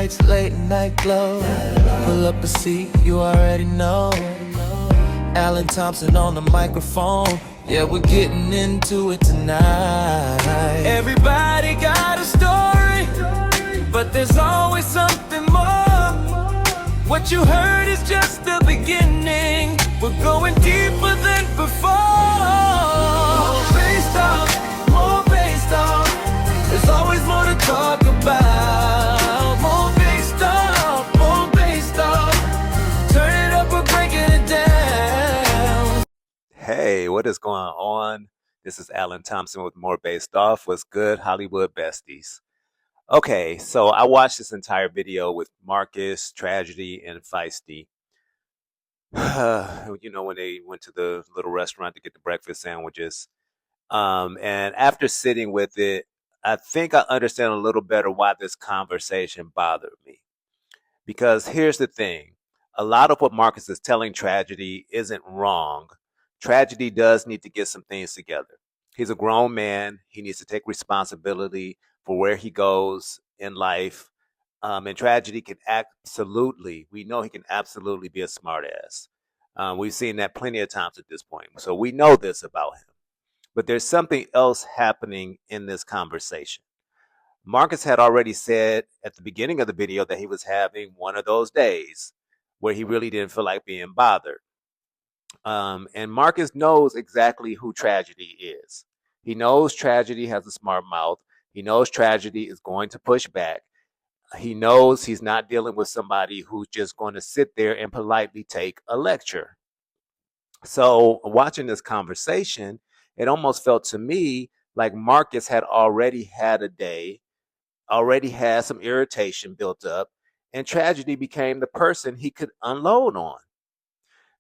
lights, late night glow. Pull up a seat, you already know. Alan Thompson on the microphone. Yeah, we're getting into it tonight. Everybody got a story, but there's always something more. What you heard is just the beginning. We're going deeper than before. More based off, more based off. There's always more to talk about. More based off, more based off. Turn it up, we're breaking it down. Hey, what is going on? This is Alan Thompson with More Based Off. What's good, Hollywood besties? Okay, so I watched this entire video with Marcus, Tragedy, and Feisty. When they went to the little restaurant to get the breakfast sandwiches. And after sitting with it, I think I understand a little better why this conversation bothered me. Because here's the thing. A lot of what Marcus is telling Tragedy isn't wrong. Tragedy does need to get some things together. He's a grown man. He needs to take responsibility for where he goes in life. And Tragedy can we know he can absolutely be a smartass. We've seen that plenty of times at this point. So we know this about him. But there's something else happening in this conversation. Marcus had already said at the beginning of the video that he was having one of those days where he really didn't feel like being bothered. And Marcus knows exactly who Tragedy is. He knows Tragedy has a smart mouth. He knows Tragedy is going to push back. He knows he's not dealing with somebody who's just going to sit there and politely take a lecture. So watching this conversation, it almost felt to me like Marcus had already had a day, already had some irritation built up, and Tragedy became the person he could unload on.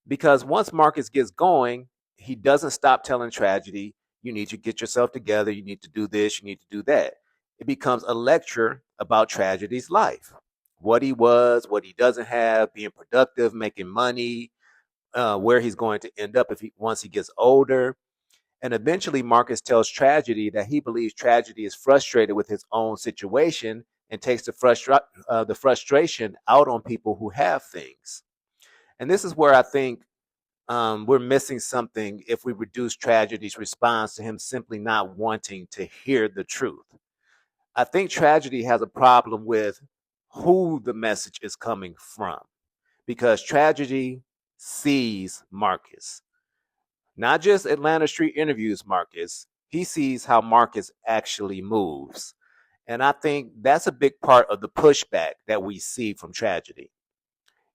Because once Marcus gets going, he doesn't stop telling Tragedy, you need to get yourself together, you need to do this, you need to do that. It becomes a lecture about Tragedy's life. What he was, what he doesn't have, being productive, making money, where he's going to end up once he gets older. And eventually Marcus tells Tragedy that he believes Tragedy is frustrated with his own situation and takes the frustration out on people who have things. And this is where I think we're missing something if we reduce Tragedy's response to him simply not wanting to hear the truth. I think Tragedy has a problem with who the message is coming from, because Tragedy sees Marcus. Not just Atlanta Street interviews Marcus, he sees how Marcus actually moves. And I think that's a big part of the pushback that we see from Tragedy.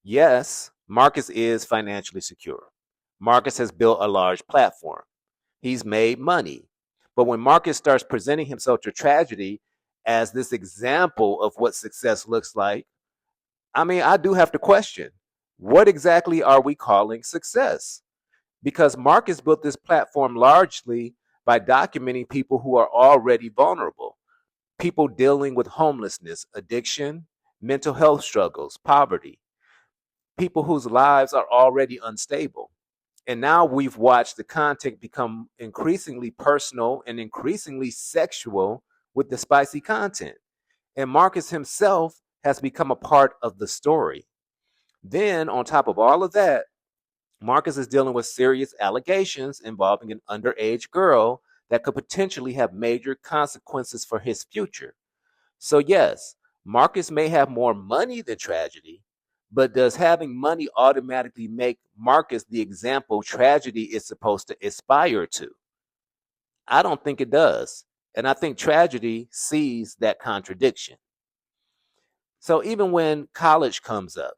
Yes, Marcus is financially secure. Marcus has built a large platform. He's made money. But when Marcus starts presenting himself to Tragedy as this example of what success looks like, I do have to question, what exactly are we calling success? Because Marcus built this platform largely by documenting people who are already vulnerable, people dealing with homelessness, addiction, mental health struggles, poverty, people whose lives are already unstable. And now we've watched the content become increasingly personal and increasingly sexual with the spicy content. And Marcus himself has become a part of the story. Then, on top of all of that, Marcus is dealing with serious allegations involving an underage girl that could potentially have major consequences for his future. So yes, Marcus may have more money than Tragedy, but does having money automatically make Marcus the example Tragedy is supposed to aspire to? I don't think it does. And I think Tragedy sees that contradiction. So even when college comes up,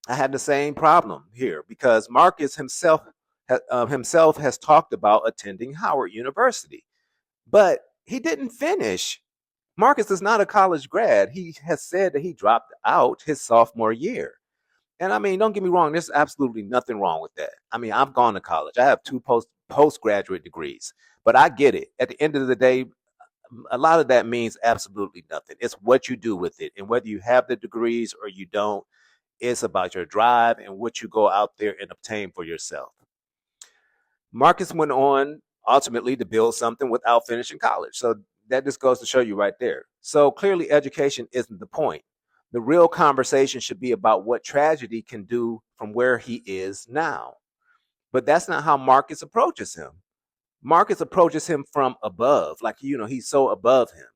I had the same problem here because Marcus himself has talked about attending Howard University, but he didn't finish. Marcus is not a college grad. He has said that he dropped out his sophomore year. And don't get me wrong, there's absolutely nothing wrong with that. I've gone to college. I have 2 postgraduate degrees, but I get it. At the end of the day, a lot of that means absolutely nothing. It's what you do with it. And whether you have the degrees or you don't, it's about your drive and what you go out there and obtain for yourself. Marcus went on ultimately to build something without finishing college. So that just goes to show you right there. So clearly education isn't the point. The real conversation should be about what tragedy can do from where he is now. But that's not how Marcus approaches him. Marcus approaches him from above, like, he's so above him.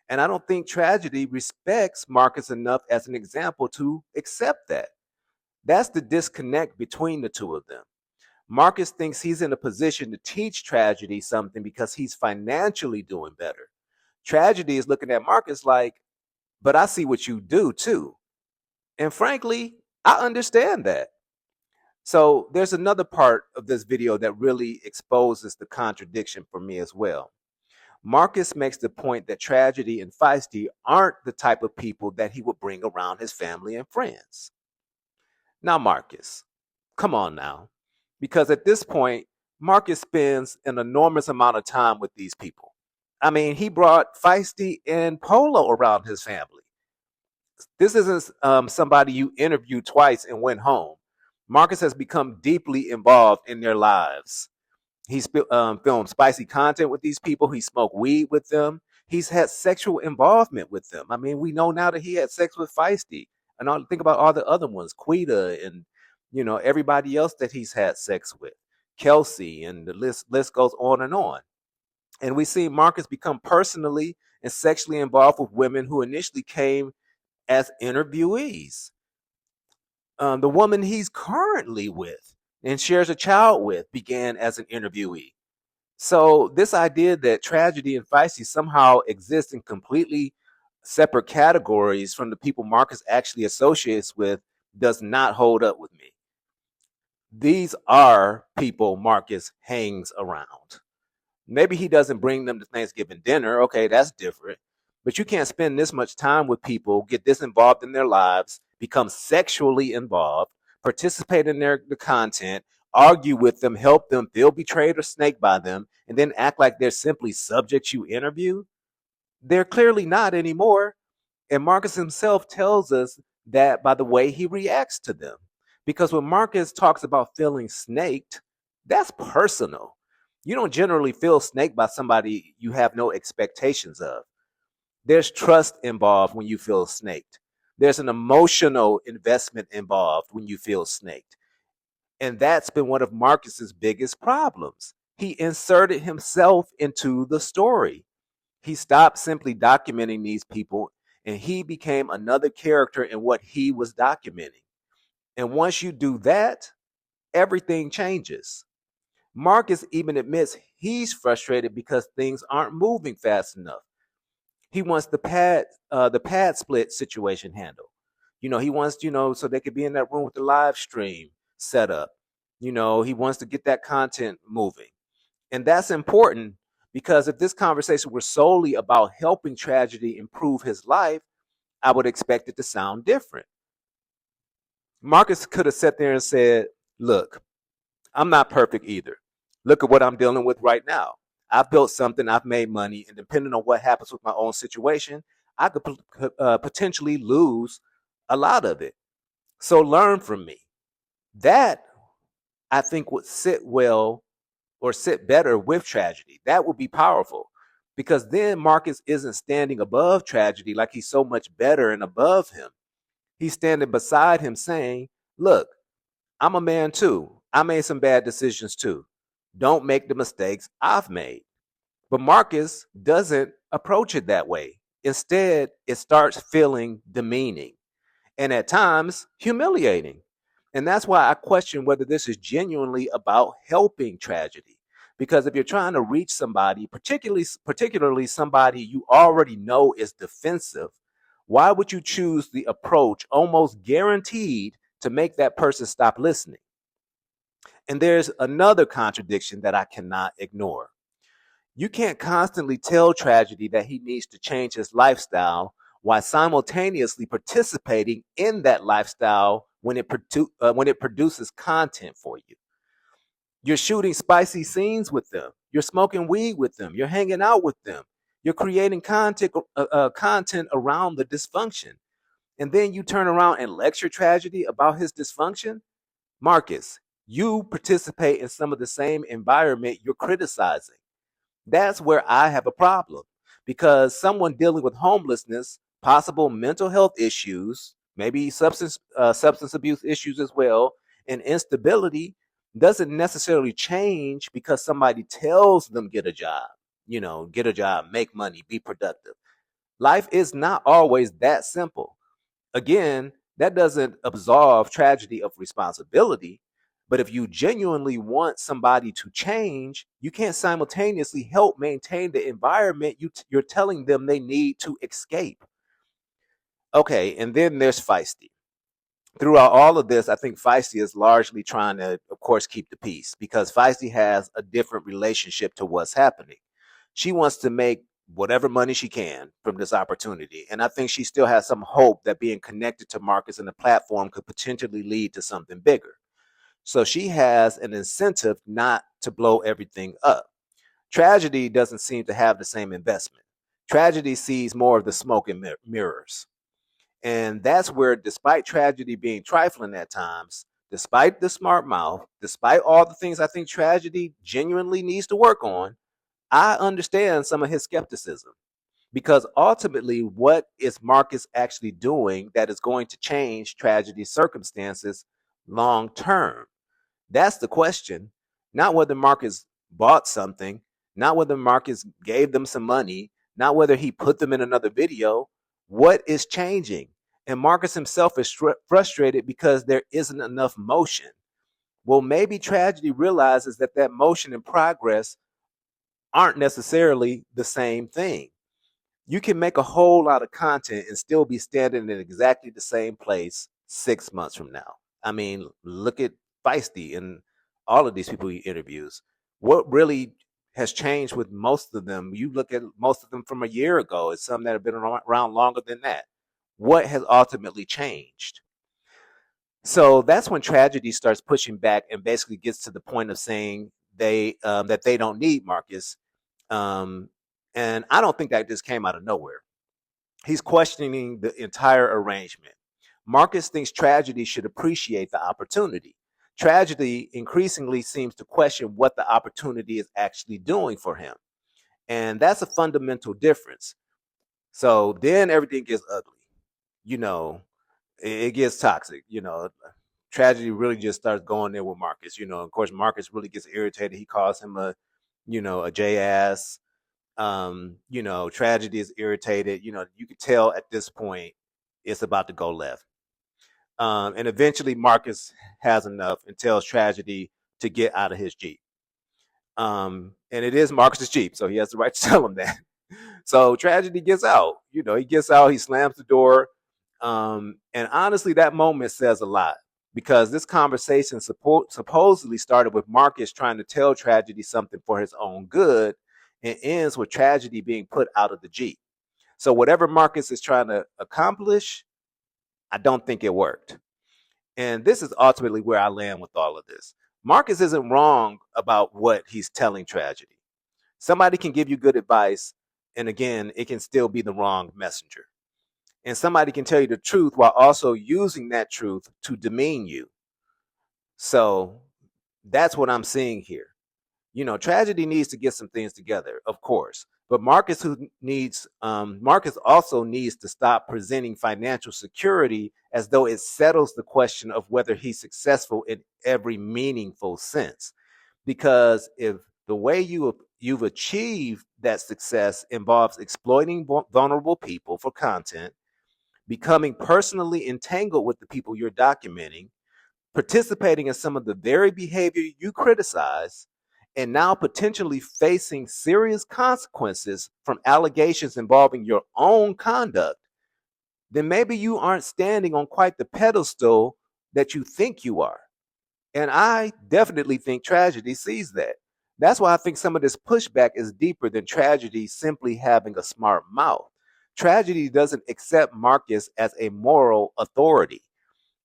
And I don't think tragedy respects Marcus enough as an example to accept that. That's the disconnect between the two of them. Marcus thinks he's in a position to teach tragedy something because he's financially doing better. Tragedy is looking at Marcus like, but I see what you do too. And frankly, I understand that. So there's another part of this video that really exposes the contradiction for me as well. Marcus makes the point that Tragedy and Feisty aren't the type of people that he would bring around his family and friends. Now, Marcus, come on now. Because at this point, Marcus spends an enormous amount of time with these people. I mean, he brought Feisty and Polo around his family. This isn't somebody you interviewed twice and went home. Marcus has become deeply involved in their lives. He's filmed spicy content with these people. He smoked weed with them. He's had sexual involvement with them. I mean, we know now that he had sex with Feisty. And think about all the other ones, Quita and, everybody else that he's had sex with. Kelsey, and the list goes on. And we see Marcus become personally and sexually involved with women who initially came as interviewees. The woman he's currently with and shares a child with began as an interviewee. So this idea that Tragedy and Feisty somehow exist in completely separate categories from the people Marcus actually associates with does not hold up with me. These are people Marcus hangs around. Maybe he doesn't bring them to Thanksgiving dinner. Okay, that's different. But you can't spend this much time with people, get this involved in their lives, become sexually involved, participate in the content, argue with them, help them, feel betrayed or snaked by them, and then act like they're simply subjects you interview. They're clearly not anymore. And Marcus himself tells us that by the way he reacts to them. Because when Marcus talks about feeling snaked, that's personal. You don't generally feel snaked by somebody you have no expectations of. There's trust involved when you feel snaked. There's an emotional investment involved when you feel snaked. And that's been one of Marcus's biggest problems. He inserted himself into the story. He stopped simply documenting these people and he became another character in what he was documenting. And once you do that, everything changes. Marcus even admits he's frustrated because things aren't moving fast enough. He wants the pad split situation handled. He wants, so they could be in that room with the live stream set up. He wants to get that content moving. And that's important because if this conversation were solely about helping Tragedy improve his life, I would expect it to sound different. Marcus could have sat there and said, look, I'm not perfect either. Look at what I'm dealing with right now. I've built something, I've made money, and depending on what happens with my own situation, I could potentially lose a lot of it. So learn from me. That, I think, would sit well or sit better with Tragedy. That would be powerful because then Marcus isn't standing above Tragedy like he's so much better and above him. He's standing beside him saying, look, I'm a man too. I made some bad decisions too. Don't make the mistakes I've made. But Marcus doesn't approach it that way. Instead, it starts feeling demeaning and at times humiliating. And that's why I question whether this is genuinely about helping Tragedy. Because if you're trying to reach somebody, particularly somebody you already know is defensive, why would you choose the approach almost guaranteed to make that person stop listening? And there's another contradiction that I cannot ignore. You can't constantly tell Tragedy that he needs to change his lifestyle while simultaneously participating in that lifestyle when it produces content for you. You're shooting spicy scenes with them. You're smoking weed with them. You're hanging out with them. You're creating content around the dysfunction. And then you turn around and lecture Tragedy about his dysfunction? Marcus, you participate in some of the same environment you're criticizing. That's where I have a problem because someone dealing with homelessness possible mental health issues, maybe substance abuse issues as well, and instability doesn't necessarily change because somebody tells them get a job, make money, be productive. Life is not always that simple. Again, that doesn't absolve tragedy of responsibility. But if you genuinely want somebody to change, you can't simultaneously help maintain the environment you're telling them they need to escape. Okay, and then there's Feisty. Throughout all of this, I think Feisty is largely trying to, of course, keep the peace because Feisty has a different relationship to what's happening. She wants to make whatever money she can from this opportunity. And I think she still has some hope that being connected to Marcus and the platform could potentially lead to something bigger. So she has an incentive not to blow everything up. Tragedy doesn't seem to have the same investment. Tragedy sees more of the smoke and mirrors. And that's where, despite tragedy being trifling at times, despite the smart mouth, despite all the things I think tragedy genuinely needs to work on, I understand some of his skepticism. Because ultimately, what is Marcus actually doing that is going to change tragedy's circumstances long term? That's the question. Not whether Marcus bought something, not whether Marcus gave them some money, not whether he put them in another video. What is changing? And Marcus himself is frustrated because there isn't enough motion. Well, maybe tragedy realizes that that motion and progress aren't necessarily the same thing. You can make a whole lot of content and still be standing in exactly the same place 6 months from now. I mean, look at Feisty and all of these people he interviews. What really has changed with most of them? You look at most of them from a year ago. It's some that have been around longer than that. What has ultimately changed? So that's when tragedy starts pushing back and basically gets to the point of saying that they don't need Marcus. Um, and I don't think that just came out of nowhere. He's questioning the entire arrangement. Marcus thinks tragedy should appreciate the opportunity. Tragedy increasingly seems to question what the opportunity is actually doing for him. And that's a fundamental difference. So then everything gets ugly. You know, it gets toxic. Tragedy really just starts going there with Marcus. Of course, Marcus really gets irritated. He calls him a J ass. Tragedy is irritated. You could tell at this point it's about to go left. And eventually Marcus has enough and tells Tragedy to get out of his Jeep. And it is Marcus's Jeep, so he has the right to tell him that. So Tragedy gets out. He gets out, he slams the door. And honestly, that moment says a lot because this conversation supposedly started with Marcus trying to tell Tragedy something for his own good and ends with Tragedy being put out of the Jeep. So whatever Marcus is trying to accomplish, I don't think it worked. And this is ultimately where I land with all of this. Marcus isn't wrong about what he's telling Tragedy. Somebody can give you good advice, and again, it can still be the wrong messenger. And somebody can tell you the truth while also using that truth to demean you. So that's what I'm seeing here. Tragedy needs to get some things together, of course. But Marcus also needs to stop presenting financial security as though it settles the question of whether he's successful in every meaningful sense. Because if the way you've achieved that success involves exploiting vulnerable people for content, becoming personally entangled with the people you're documenting, participating in some of the very behavior you criticize, and now potentially facing serious consequences from allegations involving your own conduct, then maybe you aren't standing on quite the pedestal that you think you are. And I definitely think Tragedy sees that. That's why I think some of this pushback is deeper than Tragedy simply having a smart mouth. Tragedy doesn't accept Marcus as a moral authority.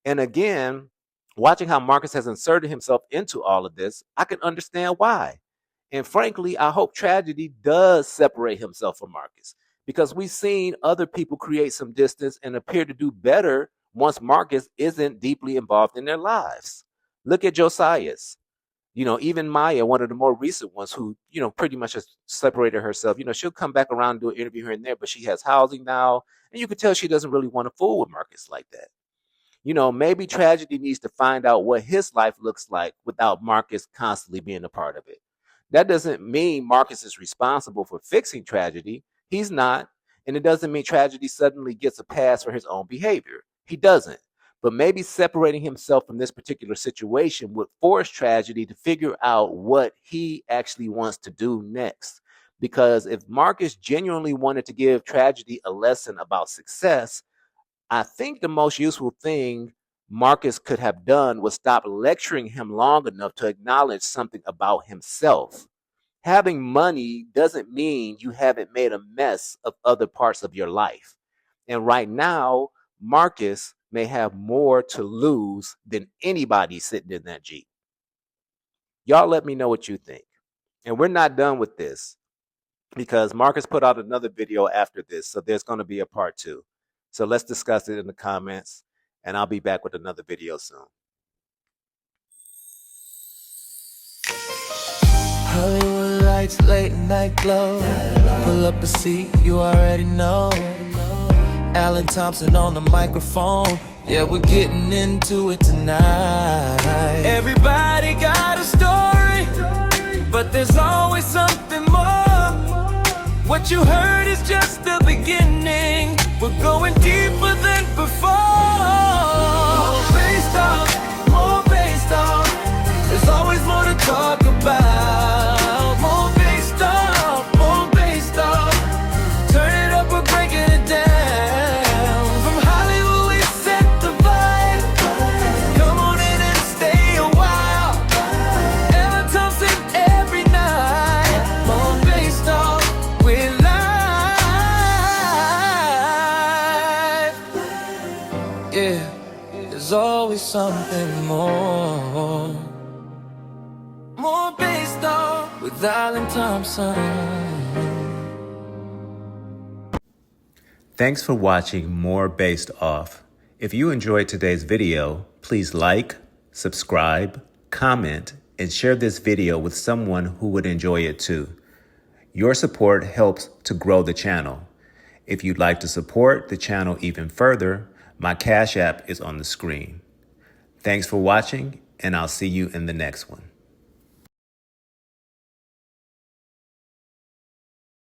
And again, watching how Marcus has inserted himself into all of this, I can understand why. And frankly, I hope Tragedy does separate himself from Marcus because we've seen other people create some distance and appear to do better once Marcus isn't deeply involved in their lives. Look at Josias. Even Maya, one of the more recent ones who, pretty much has separated herself, she'll come back around and do an interview here and there, but she has housing now. And you can tell she doesn't really want to fool with Marcus like that. Maybe Tragedy needs to find out what his life looks like without Marcus constantly being a part of it. That doesn't mean Marcus is responsible for fixing Tragedy. He's not. And it doesn't mean Tragedy suddenly gets a pass for his own behavior. He doesn't. But maybe separating himself from this particular situation would force Tragedy to figure out what he actually wants to do next. Because if Marcus genuinely wanted to give Tragedy a lesson about success, I think the most useful thing Marcus could have done was stop lecturing him long enough to acknowledge something about himself. Having money doesn't mean you haven't made a mess of other parts of your life. And right now, Marcus may have more to lose than anybody sitting in that Jeep. Y'all let me know what you think. And we're not done with this because Marcus put out another video after this. So there's going to be a part 2. So let's discuss it in the comments, and I'll be back with another video soon. Hollywood lights, late night glow. Pull up a seat, you already know. Alan Thompson on the microphone. Yeah, we're getting into it tonight. Everybody got a story, but there's always something more. What you heard is just the beginning. We're going deeper than before. More based off. There's always more to talk about. More based off. Turn it up, we're breaking it down. From Hollywood, we set the vibe. Come on in and stay a while. Ella Thompson every night. More based off, we're live. Yeah, there's always something more. More based off with Alan Thompson. Thanks for watching More Based Off. If you enjoyed today's video, please like, subscribe, comment, and share this video with someone who would enjoy it too. Your support helps to grow the channel. If you'd like to support the channel even further, my Cash App is on the screen. Thanks for watching, and I'll see you in the next one.